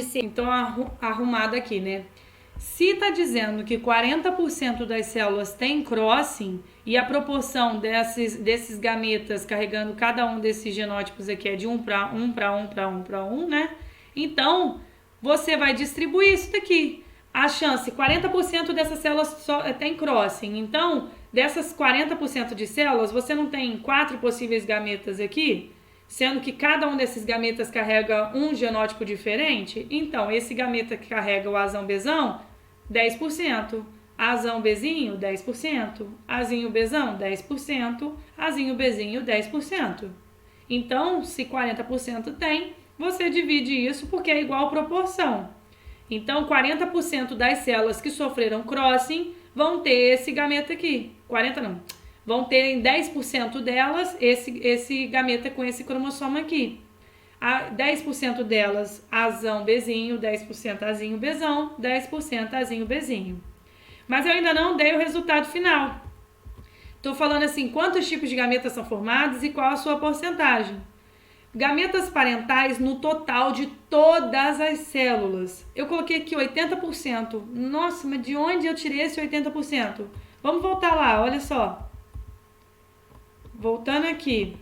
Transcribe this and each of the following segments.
Então, arrumado aqui, né? Se está dizendo que 40% das células tem crossing e a proporção desses gametas carregando cada um desses genótipos aqui é de 1 para 1 para 1 para 1 para 1, né? Então, você vai distribuir isso daqui. A chance, 40% dessas células tem crossing. Então, dessas 40% de células, você não tem 4 possíveis gametas aqui? Sendo que cada um desses gametas carrega um genótipo diferente? Então, esse gameta que carrega o Azão Bzão, 10%. Azão Bzinho, 10%. Azinho Bzão, 10%. Azinho Bzinho, 10%. Então, se 40% tem, você divide isso porque é igual proporção. Então, 40% das células que sofreram crossing vão ter esse gameta aqui. 40 não. Vão ter em 10% delas esse gameta com esse cromossomo aqui. 10% delas Azão Bzinho, 10% Azinho Bzão, 10% Azinho Bzinho. Mas eu ainda não dei o resultado final. Estou falando assim, quantos tipos de gametas são formados e qual a sua porcentagem. Gametas parentais no total de todas as células. Eu coloquei aqui 80%. Nossa, mas de onde eu tirei esse 80%? Vamos voltar lá, olha só. Voltando aqui.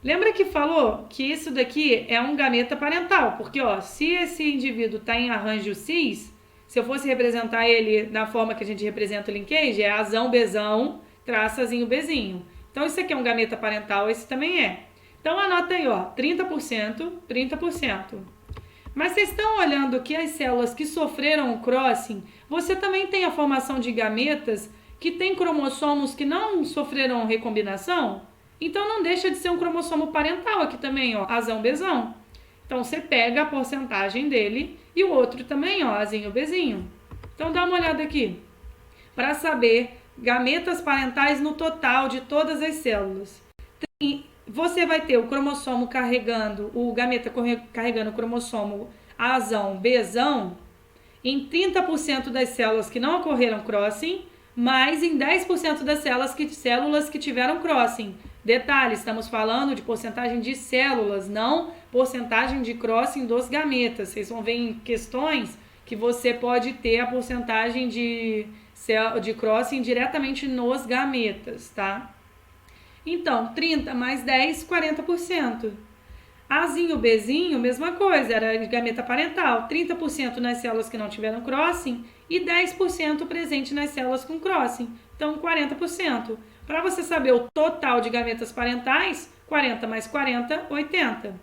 Lembra que falou que isso daqui é um gameta parental? Porque, ó, se esse indivíduo está em arranjo cis, se eu fosse representar ele na forma que a gente representa o linkage, é Azão Bzão, traço Azinho Bzinho. Então, isso aqui é um gameta parental, esse também é. Então, anota aí, ó, 30%, 30%. Mas vocês estão olhando que as células que sofreram o crossing, você também tem a formação de gametas que tem cromossomos que não sofreram recombinação? Então, não deixa de ser um cromossomo parental aqui também, ó, Azão Bzão. Então, você pega a porcentagem dele e o outro também, ó, Azinho Bzinho. Então, dá uma olhada aqui. Para saber gametas parentais no total de todas as células. Você vai ter o cromossomo carregando, o gameta carregando o cromossomo Azão Bzão em 30% das células que não ocorreram crossing, mas em 10% das células que tiveram crossing. Detalhe, estamos falando de porcentagem de células, não porcentagem de crossing dos gametas. Vocês vão ver em questões que você pode ter a porcentagem de crossing diretamente nos gametas, tá? Então, 30 mais 10, 40%. Azinho Bzinho, mesma coisa, era gameta parental. 30% nas células que não tiveram crossing e 10% presente nas células com crossing. Então, 40%. Para você saber o total de gametas parentais, 40 mais 40, 80.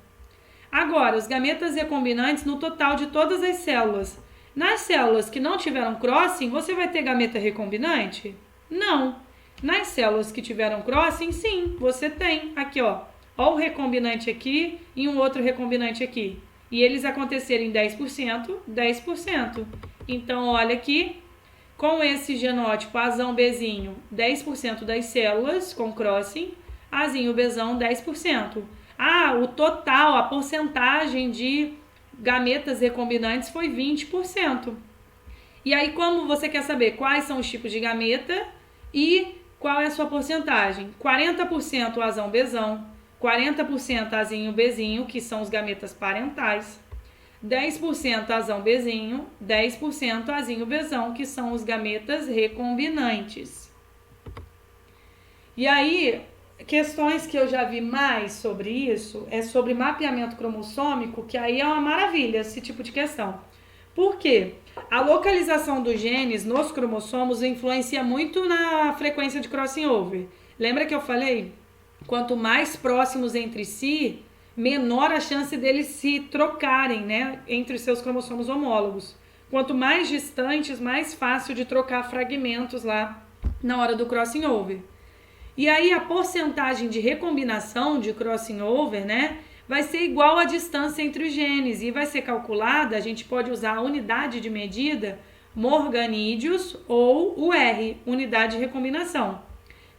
Agora, os gametas recombinantes no total de todas as células. Nas células que não tiveram crossing, você vai ter gameta recombinante? Não. Nas células que tiveram crossing, sim, você tem. Aqui, ó. Ó o recombinante aqui e um outro recombinante aqui. E eles acontecerem 10%, 10%. Então, olha aqui, com esse genótipo Azão Bzinho, 10% das células com crossing, Azinho Bzão, 10%. Ah, o total, a porcentagem de gametas recombinantes foi 20%. E aí, como você quer saber quais são os tipos de gameta e qual é a sua porcentagem? 40% Azão Bzão, 40% Azinho Bzinho, que são os gametas parentais, 10% Azão Bzinho, 10% Azinho Bzão, que são os gametas recombinantes. E aí, questões que eu já vi mais sobre isso é sobre mapeamento cromossômico, que aí é uma maravilha esse tipo de questão. Por quê? A localização dos genes nos cromossomos influencia muito na frequência de crossing over. Lembra que eu falei? Quanto mais próximos entre si, menor a chance deles se trocarem, né, entre os seus cromossomos homólogos. Quanto mais distantes, mais fácil de trocar fragmentos lá na hora do crossing over. E aí a porcentagem de recombinação de crossing over, né, vai ser igual à distância entre os genes e vai ser calculada, a gente pode usar a unidade de medida morganídeos ou UR, unidade de recombinação.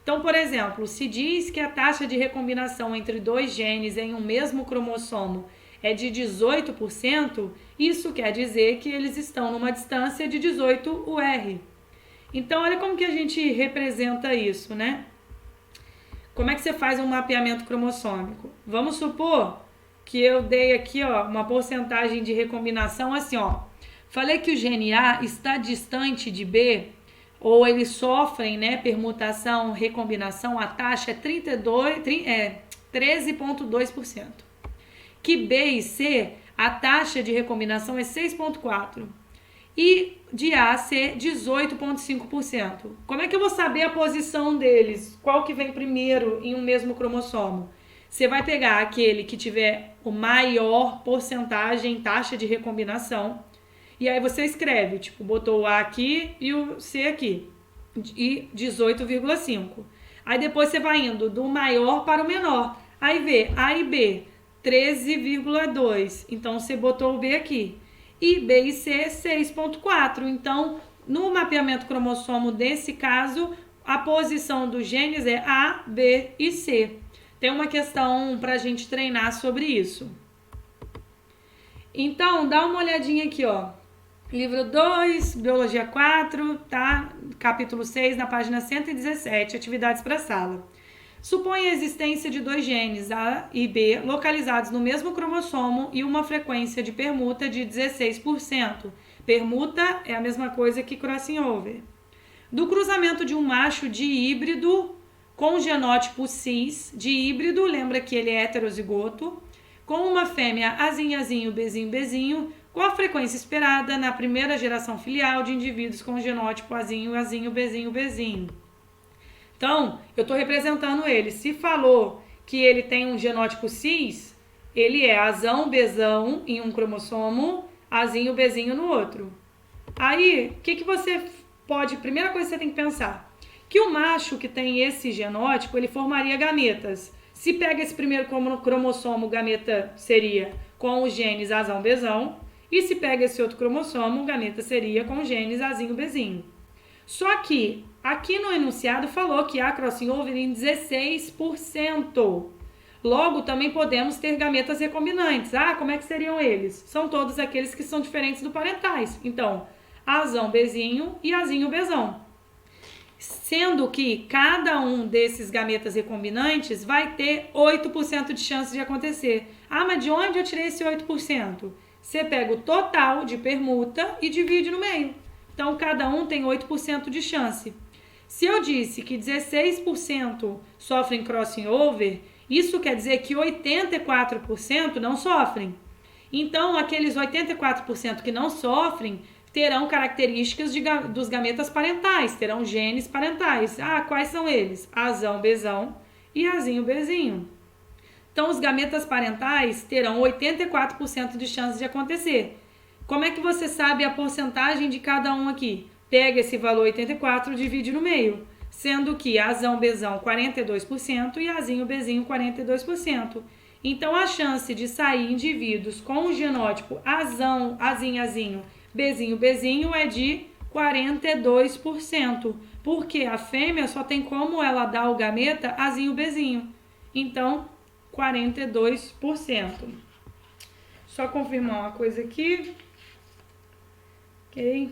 Então, por exemplo, se diz que a taxa de recombinação entre dois genes em um mesmo cromossomo é de 18%, isso quer dizer que eles estão numa distância de 18 UR. Então, olha como que a gente representa isso, né? Como é que você faz um mapeamento cromossômico? Vamos supor que eu dei aqui, ó, uma porcentagem de recombinação assim, ó. Falei que o gene A está distante de B, ou eles sofrem, né, permutação, recombinação, a taxa é 13,2%. Que B e C, a taxa de recombinação é 6,4%. E de A a C, 18,5%. Como é que eu vou saber a posição deles? Qual que vem primeiro em um mesmo cromossomo? Você vai pegar aquele que tiver o maior porcentagem, taxa de recombinação, e aí você escreve, tipo, botou o A aqui e o C aqui, e 18,5. Aí depois você vai indo do maior para o menor. Aí vê A e B, 13,2. Então você botou o B aqui. E B e C, 6,4. Então, no mapeamento cromossomo desse caso, a posição dos genes é A, B e C. Tem uma questão para a gente treinar sobre isso. Então, dá uma olhadinha aqui, ó. Livro 2, Biologia 4, tá? Capítulo 6, na página 117, atividades para sala. Supõe a existência de dois genes, A e B, localizados no mesmo cromossomo e uma frequência de permuta de 16%. Permuta é a mesma coisa que crossing over. Do cruzamento de um macho de híbrido com genótipo cis, de híbrido, lembra que ele é heterozigoto, com uma fêmea Azinho, Azinho, Bezinho, Bezinho, com a frequência esperada na primeira geração filial de indivíduos com genótipo Azinho, Azinho, Bezinho, Bezinho. Então, eu estou representando ele. Se falou que ele tem um genótipo cis, ele é Azão, Bezão em um cromossomo, Azinho, Bezinho no outro. Aí, o que você pode... Primeira coisa que você tem que pensar, que o macho que tem esse genótipo, ele formaria gametas. Se pega esse primeiro cromossomo, gameta seria com os genes Azão, Bezão. E se pega esse outro cromossomo, gameta seria com os genes Azinho, Bezinho. Só que aqui no enunciado falou que há crossing over em 16%. Logo, também podemos ter gametas recombinantes. Ah, como é que seriam eles? São todos aqueles que são diferentes do parentais. Então, Azão, Bezinho e Azinho, Bezão. Sendo que cada um desses gametas recombinantes vai ter 8% de chance de acontecer. Ah, mas de onde eu tirei esse 8%? Você pega o total de permuta e divide no meio. Então, cada um tem 8% de chance. Se eu disse que 16% sofrem crossing over, isso quer dizer que 84% não sofrem. Então, aqueles 84% que não sofrem terão características dos gametas parentais, terão genes parentais. Ah, quais são eles? Azão, Bezão e Azinho, Bezinho. Então, os gametas parentais terão 84% de chance de acontecer. Como é que você sabe a porcentagem de cada um aqui? Pega esse valor 84 e divide no meio, sendo que Azão, Bezão 42% e Azinho, Bezinho 42%. Então, a chance de sair indivíduos com o genótipo Azão, Azinho, Azinho, Bezinho, Bezinho é de 42%, porque a fêmea só tem como ela dar o gameta Azinho, Bezinho. Então, 42%. Só confirmar uma coisa aqui. Ok,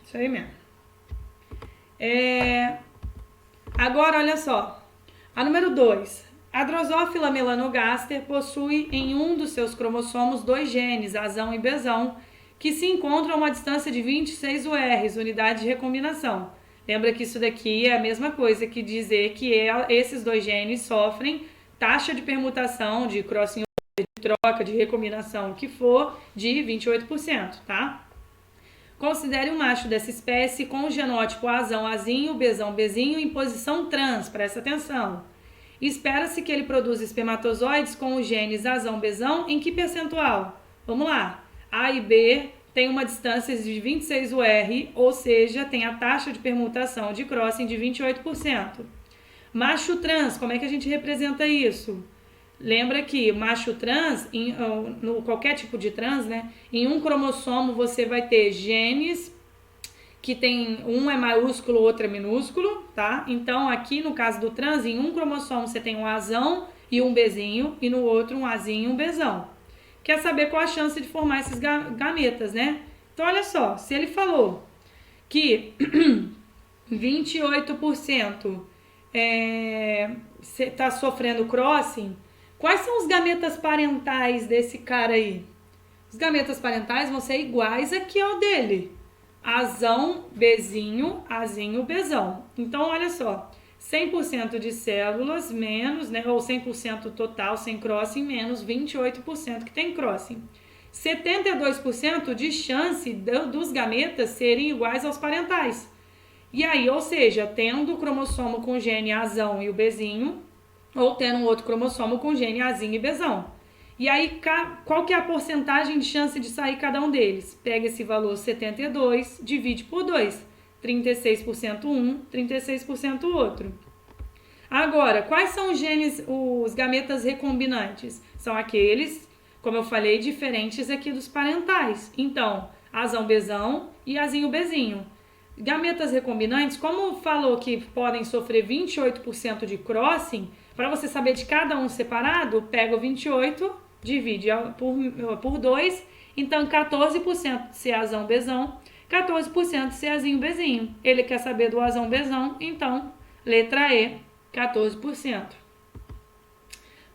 isso aí mesmo. Agora, olha só. A número 2. A Drosophila melanogaster possui em um dos seus cromossomos dois genes, Azão e Bezão, que se encontram a uma distância de 26 URs, unidade de recombinação. Lembra que isso daqui é a mesma coisa que dizer que esses dois genes sofrem taxa de permutação, de crossing over, de troca, de recombinação, o que for, de 28%, tá? Considere um macho dessa espécie com o genótipo Azão, Azinho, Bezão, Bezinho em posição trans, presta atenção. Espera-se que ele produza espermatozoides com os genes Azão, Bezão em que percentual? Vamos lá. A e B tem uma distância de 26 UR, ou seja, tem a taxa de permutação de crossing de 28%. Macho trans, como é que a gente representa isso? Lembra que macho trans, qualquer tipo de trans, né? Em um cromossomo você vai ter genes que tem um é maiúsculo, outro é minúsculo, tá? Então, aqui no caso do trans, em um cromossomo você tem um Azão e um Bezinho, e no outro um Azinho e um Bezão. Quer saber qual a chance de formar esses gametas, né? Então, olha só, se ele falou que 28% está sofrendo crossing, Quais são os gametas parentais desse cara aí? Os gametas parentais vão ser iguais aqui ao dele. Azão, Bzinho, Azinho, Bzão. Então, olha só. 100% de células menos, né, ou 100% total sem crossing menos 28% que tem crossing. 72% de chance dos gametas serem iguais aos parentais. E aí, ou seja, tendo o cromossomo com gene Azão e o Bzinho, ou tendo um outro cromossomo com gene Azinho e Bzão. E aí, qual que é a porcentagem de chance de sair cada um deles? Pega esse valor 72, divide por 2. 36% um, 36% o outro. Agora, quais são os genes, os gametas recombinantes? São aqueles, como eu falei, diferentes aqui dos parentais. Então, Azão, Bzão e Azinho, Bzinho. Gametas recombinantes, como falou que podem sofrer 28% de crossing, para você saber de cada um separado, pega o 28, divide por 2, então 14% se Azão, Bzão, 14% se Azinho, Bzinho. Ele quer saber do Azão, Bzão, então, letra E, 14%.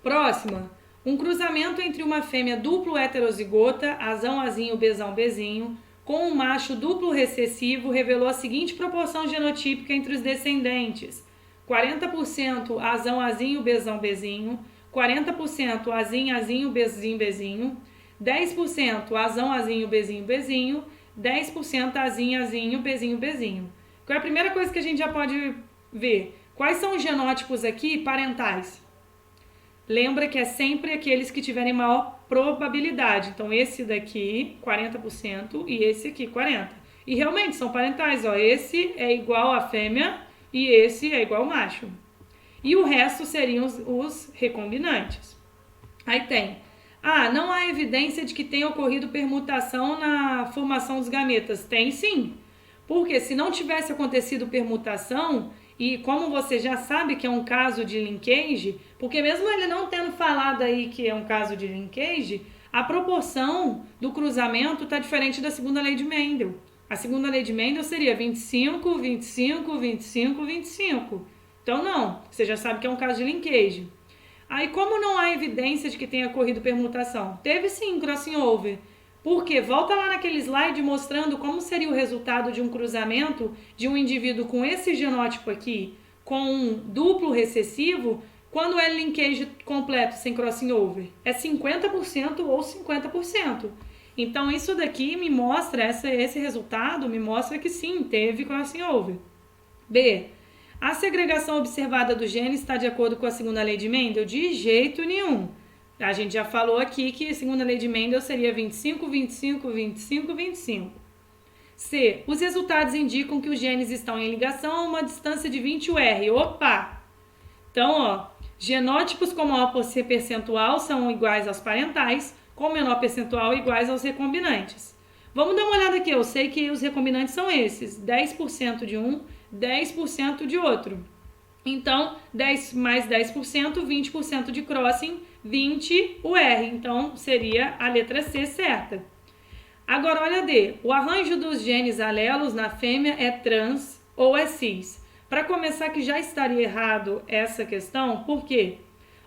Próxima. Um cruzamento entre uma fêmea duplo heterozigota, Azão, Azinho, Bzão, Bzinho, com um macho duplo recessivo revelou a seguinte proporção genotípica entre os descendentes: 40% Azão, Azinho, Bzão, Bzinho, 40% Azinho, Azinho, Bzinho, Bzinho, 10% Azão, Azinho, Bzinho, Bzinho, 10% Azinho, Azinho, Bzinho, Bzinho. Qual é a primeira coisa que a gente já pode ver? Quais são os genótipos aqui parentais? Lembra que é sempre aqueles que tiverem maior probabilidade. Então, esse daqui, 40%, e esse aqui, 40%. E realmente são parentais, ó. Esse é igual à fêmea e esse é igual ao macho. E o resto seriam os recombinantes. Aí tem. Não há evidência de que tenha ocorrido permutação na formação dos gametas. Tem sim. Porque se não tivesse acontecido permutação, e como você já sabe que é um caso de linkage, porque mesmo ele não tendo falado aí que é um caso de linkage, a proporção do cruzamento está diferente da segunda lei de Mendel. A segunda lei de Mendel seria 25, 25, 25, 25. Então não, você já sabe que é um caso de linkage. Aí como não há evidência de que tenha ocorrido permutação? Teve sim crossing over. Porque volta lá naquele slide mostrando como seria o resultado de um cruzamento de um indivíduo com esse genótipo aqui, com um duplo recessivo, quando é linkage completo, sem crossing over. É 50% ou 50%. Então isso daqui me mostra, esse resultado me mostra que sim, teve crossing over. B. A segregação observada do gene está de acordo com a segunda lei de Mendel? De jeito nenhum. A gente já falou aqui que a segunda lei de Mendel seria 25, 25, 25, 25. C. Os resultados indicam que os genes estão em ligação a uma distância de 20 UR. Opa! Então, ó, genótipos com maior percentual são iguais aos parentais, com menor percentual iguais aos recombinantes. Vamos dar uma olhada aqui. Eu sei que os recombinantes são esses. 10% de um, 10% de outro. Então, 10 mais 10%, 20% de crossing, 20 o R. Então, seria a letra C certa. Agora, olha D. O arranjo dos genes alelos na fêmea é trans ou é cis? Para começar, que já estaria errado essa questão, por quê?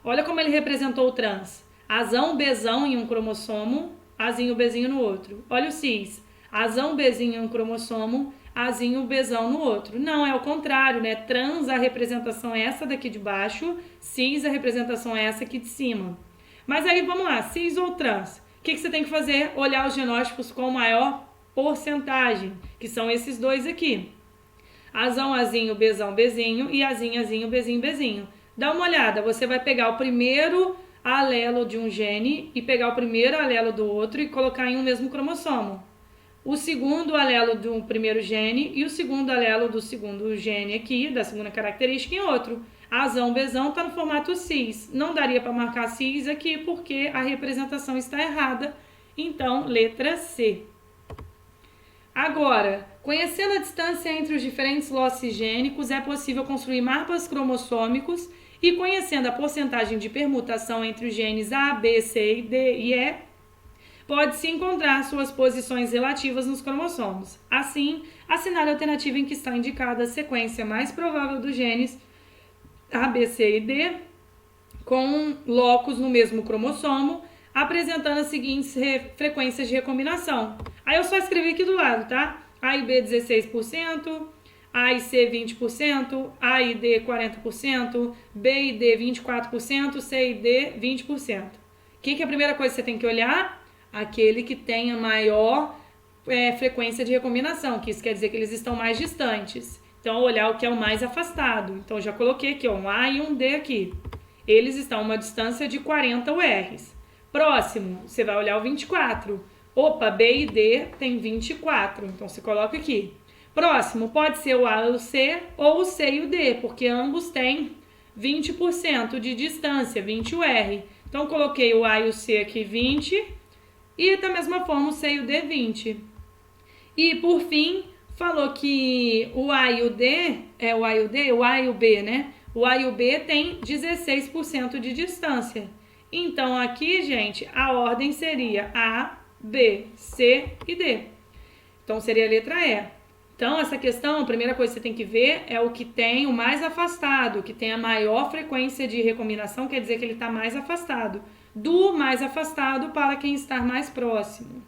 Olha como ele representou o trans. Azão, Bzão em um cromossomo, Azinho, Bzinho no outro. Olha o cis. Azão, Bzinho em um cromossomo, Azinho, Bzão no outro. Não, é o contrário, né? Trans, a representação é essa daqui de baixo, cis, a representação é essa aqui de cima. Mas aí, vamos lá, cis ou trans? O que você tem que fazer? Olhar os genótipos com maior porcentagem, que são esses dois aqui. Azão, Azinho, Bzão, Bzinho e Azinho, Azinho, Bzinho, Bzinho. Dá uma olhada, você vai pegar o primeiro alelo de um gene e pegar o primeiro alelo do outro e colocar em um mesmo cromossomo. O segundo alelo do primeiro gene e o segundo alelo do segundo gene aqui, da segunda característica, em outro. Azão, Bzão está no formato cis. Não daria para marcar cis aqui porque a representação está errada. Então, letra C. Agora, conhecendo a distância entre os diferentes losses gênicos, é possível construir mapas cromossômicos e conhecendo a porcentagem de permutação entre os genes A, B, C, D e E, pode-se encontrar suas posições relativas nos cromossomos. Assim, assinar a alternativa em que está indicada a sequência mais provável dos genes A, B, C e D com locos no mesmo cromossomo, apresentando as seguintes frequências de recombinação. Aí eu só escrevi aqui do lado, tá? A e B 16%, A e C 20%, A e D 40%, B e D 24%, C e D 20%. O que é a primeira coisa que você tem que olhar? Aquele que tem a maior frequência de recombinação, que isso quer dizer que eles estão mais distantes. Então, olhar o que é o mais afastado. Então, já coloquei aqui, ó, um A e um D aqui. Eles estão a uma distância de 40 URs. Próximo, você vai olhar o 24. Opa, B e D tem 24, então você coloca aqui. Próximo, pode ser o A e o C, ou o C e o D, porque ambos têm 20% de distância, 20 UR. Então, coloquei o A e o C aqui 20, e da mesma forma o C e o D 20. E, por fim, falou que o A e o D, o A e o B, né? O A e o B tem 16% de distância. Então, aqui, gente, a ordem seria A, B, C e D. Então, seria a letra E. Então, essa questão, a primeira coisa que você tem que ver é o que tem o mais afastado, o que tem a maior frequência de recombinação, quer dizer que ele está mais afastado. Do mais afastado para quem está mais próximo.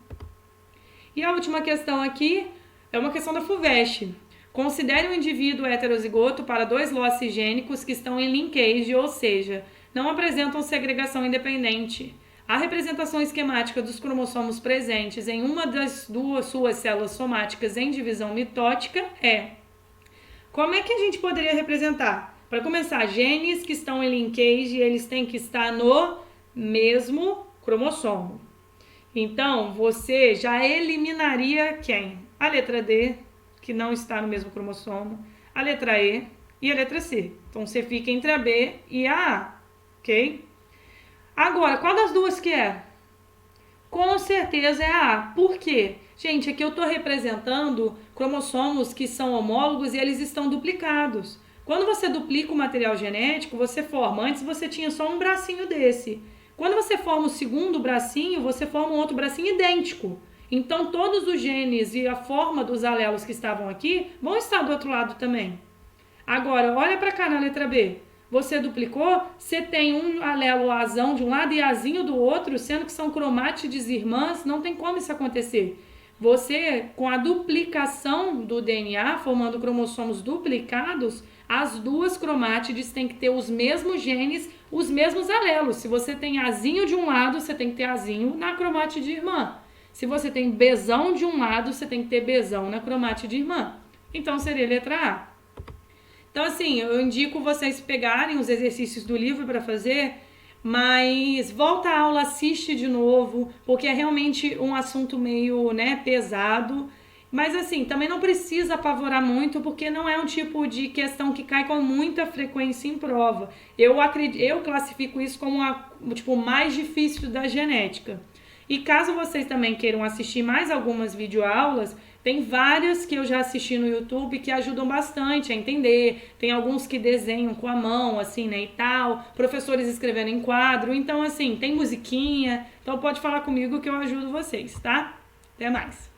E a última questão aqui é uma questão da FUVEST. Considere um indivíduo heterozigoto para 2 lotes cisgênicos que estão em linkage, ou seja, não apresentam segregação independente. A representação esquemática dos cromossomos presentes em uma das suas células somáticas em divisão mitótica é... Como é que a gente poderia representar? Para começar, genes que estão em linkage, eles têm que estar no mesmo cromossomo. Então, você já eliminaria quem? A letra D, que não está no mesmo cromossomo, a letra E e a letra C. Então, você fica entre a B e a A, ok? Agora, qual das duas que é? Com certeza é a A. Por quê? Gente, aqui eu estou representando cromossomos que são homólogos e eles estão duplicados. Quando você duplica o material genético, você forma. Antes você tinha só um bracinho desse. Quando você forma o segundo bracinho, você forma um outro bracinho idêntico. Então, todos os genes e a forma dos alelos que estavam aqui vão estar do outro lado também. Agora, olha para cá na letra B. Você duplicou, você tem um alelo azão de um lado e azinho do outro, sendo que são cromátides irmãs, não tem como isso acontecer. Você, com a duplicação do DNA, formando cromossomos duplicados, as duas cromátides têm que ter os mesmos genes, os mesmos alelos. Se você tem azinho de um lado, você tem que ter azinho na cromátide irmã. Se você tem Bzão de um lado, você tem que ter Bzão na cromátide irmã. Então, seria a letra A. Então, assim, eu indico vocês pegarem os exercícios do livro para fazer, mas volta à aula, assiste de novo, porque é realmente um assunto meio, pesado. Mas, assim, também não precisa apavorar muito, porque não é um tipo de questão que cai com muita frequência em prova. Eu classifico isso como o mais difícil da genética. E caso vocês também queiram assistir mais algumas videoaulas, tem várias que eu já assisti no YouTube que ajudam bastante a entender. Tem alguns que desenham com a mão, assim, e tal. Professores escrevendo em quadro. Então, assim, tem musiquinha. Então, pode falar comigo que eu ajudo vocês, tá? Até mais.